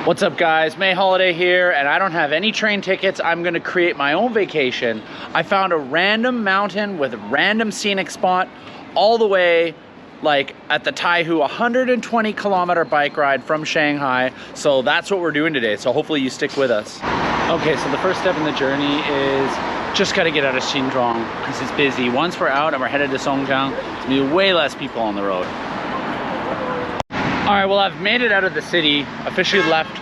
What's up guys, May Holiday here, and I don't have any train tickets. I'm gonna create my own vacation. I found a random mountain with a random scenic spot all the way like at the Taihu, 120 kilometer bike ride from Shanghai. So that's what we're doing today. So hopefully you stick with us. Okay, so the first step in the journey is just gotta get out of Xinzhuang because it's busy. Once we're out and we're headed to Songjiang, it's gonna be way less people on the road. All right, well, I've made it out of the city, officially left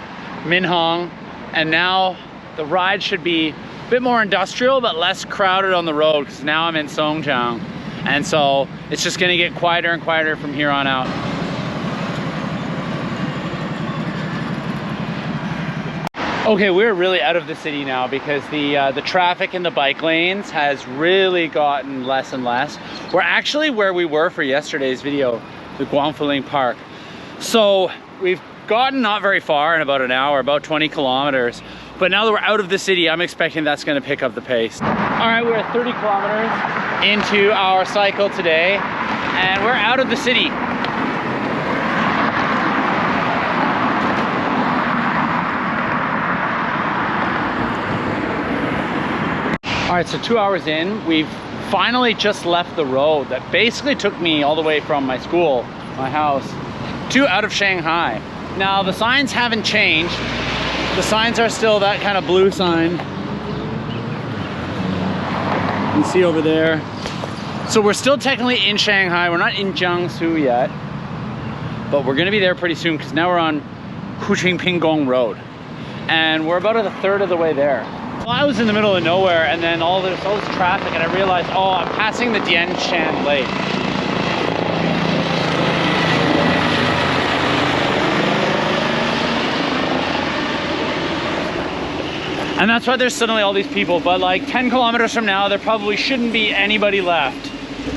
Minhang, and now the ride should be a bit more industrial, but less crowded on the road, because now I'm in Songjiang. And so it's just gonna get quieter and quieter from here on out. Okay, we're really out of the city now because the traffic in the bike lanes has really gotten less and less. We're actually where we were for yesterday's video, the Guangfuling Park. So we've gotten not very far in about an hour, about 20 kilometers. But now that we're out of the city, I'm expecting that's gonna pick up the pace. All right, we're 30 kilometers into our cycle today, and we're out of the city. All right, so 2 hours in, we've finally just left the road that basically took me all the way from my school, my house, to out of Shanghai. Now the signs haven't changed. The signs are still that kind of blue sign you can see over there. So we're still technically in Shanghai. We're not in Jiangsu yet, but we're gonna be there pretty soon because now we're on Huqingpinggong Road, and we're about a third of the way there. Well, I was in the middle of nowhere, and then all this traffic, and I realized, oh, I'm passing the Dongshan Lake. And that's why there's suddenly all these people, but like 10 kilometers from now, there probably shouldn't be anybody left.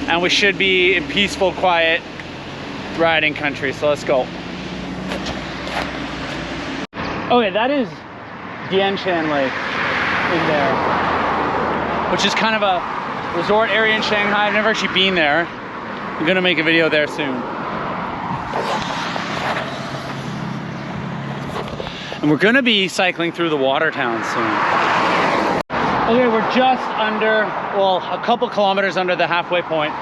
And we should be in peaceful, quiet riding country, so let's go. Okay, that is Dongshan Lake in there, which is kind of a resort area in Shanghai. I've never actually been there. I'm gonna make a video there soon. And we're gonna be cycling through the water town soon. Okay, we're just under, well, a couple kilometers under the halfway point,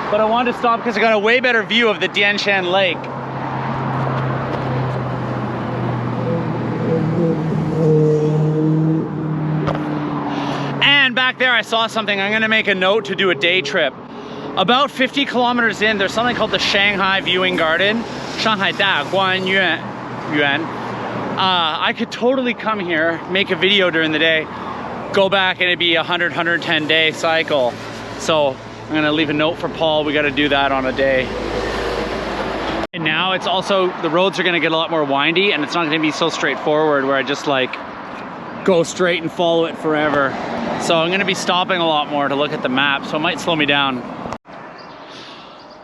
but I wanted to stop because I got a way better view of the Dongshan Lake. And back there I saw something. I'm gonna make a note to do a day trip. About 50 kilometers in, there's something called the Shanghai Viewing Garden, Shanghai Da Guan Yuan. I could totally come here, make a video during the day, go back, and it'd be a 110 day cycle. So I'm gonna leave a note for Paul. We gotta do that on a day. And now it's also, the roads are gonna get a lot more windy, and it's not gonna be so straightforward where I just like go straight and follow it forever. So I'm gonna be stopping a lot more to look at the map, so it might slow me down.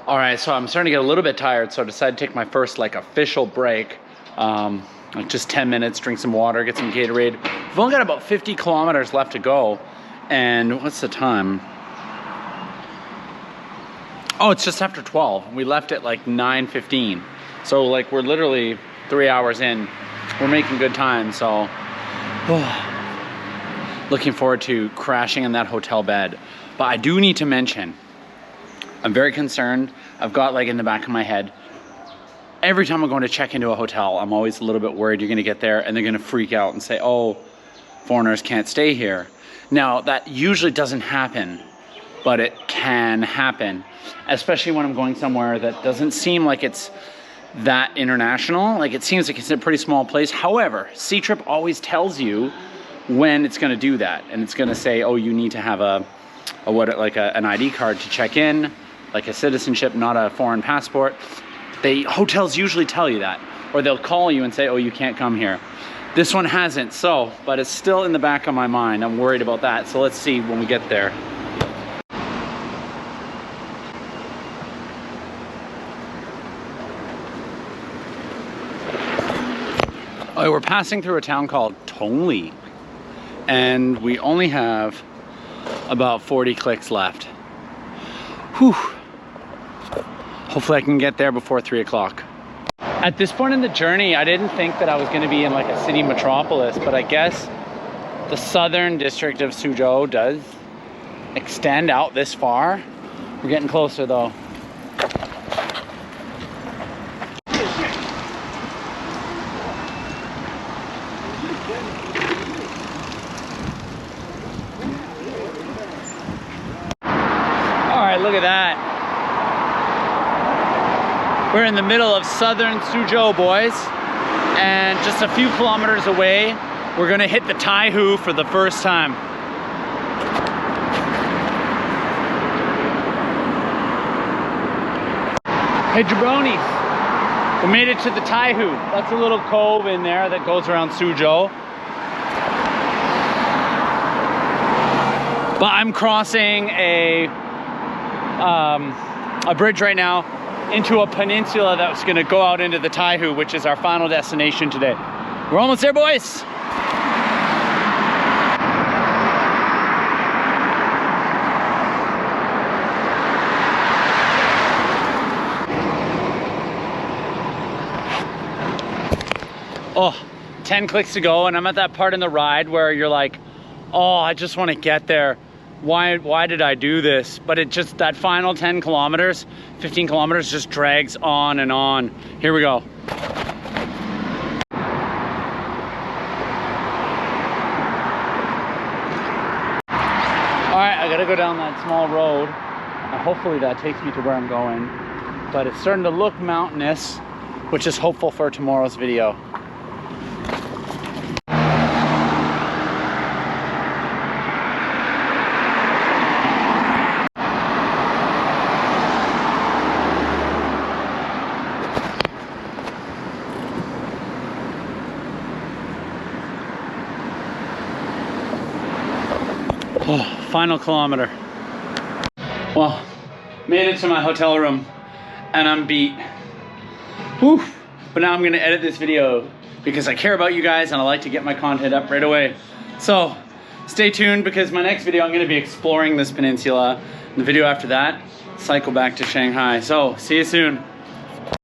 All right, so I'm starting to get a little bit tired, so I decided to take my first like official break. Like just 10 minutes, drink some water, get some Gatorade. We've only got about 50 kilometers left to go. And what's the time? Oh, it's just after 12. We left at like 9:15. So like we're literally 3 hours in. We're making good time, so. Looking forward to crashing in that hotel bed. But I do need to mention, I'm very concerned. I've got like in the back of my head, every time I'm going to check into a hotel, I'm always a little bit worried you're gonna get there and they're gonna freak out and say, oh, foreigners can't stay here. Now, that usually doesn't happen, but it can happen, especially when I'm going somewhere that doesn't seem like it's that international. Like it seems like it's a pretty small place. However, C-Trip always tells you when it's gonna do that. And it's gonna say, oh, you need to have an ID card to check in, like a citizenship, not a foreign passport. Hotels usually tell you that, or they'll call you and say, oh, you can't come here. This one hasn't, so, but it's still in the back of my mind. I'm worried about that, so let's see when we get there. Oh, we're passing through a town called Tongli, and we only have about 40 clicks left. Whew. Hopefully I can get there before 3 o'clock. At this point in the journey, I didn't think that I was going to be in like a city metropolis, but I guess the southern district of Suzhou does extend out this far. We're getting closer though. All right, look at that. We're in the middle of southern Suzhou, boys, and just a few kilometers away, we're gonna hit the Taihu for the first time. Hey jabronis, we made it to the Taihu. That's a little cove in there that goes around Suzhou. But I'm crossing a bridge right now into a peninsula that's gonna go out into the Taihu, which is our final destination today. We're almost there, boys. Oh, 10 clicks to go, and I'm at that part in the ride where you're like, oh, I just want to get there. Why did I do this? But it just, that final 10 kilometers, 15 kilometers just drags on and on. Here we go. All right, I gotta go down that small road. Hopefully that takes me to where I'm going. But it's starting to look mountainous, which is hopeful for tomorrow's video. Oh, final kilometer. Well, made it to my hotel room and I'm beat. Whew. But now I'm gonna edit this video because I care about you guys and I like to get my content up right away. So stay tuned because my next video I'm gonna be exploring this peninsula. And the video after that, cycle back to Shanghai. So see you soon.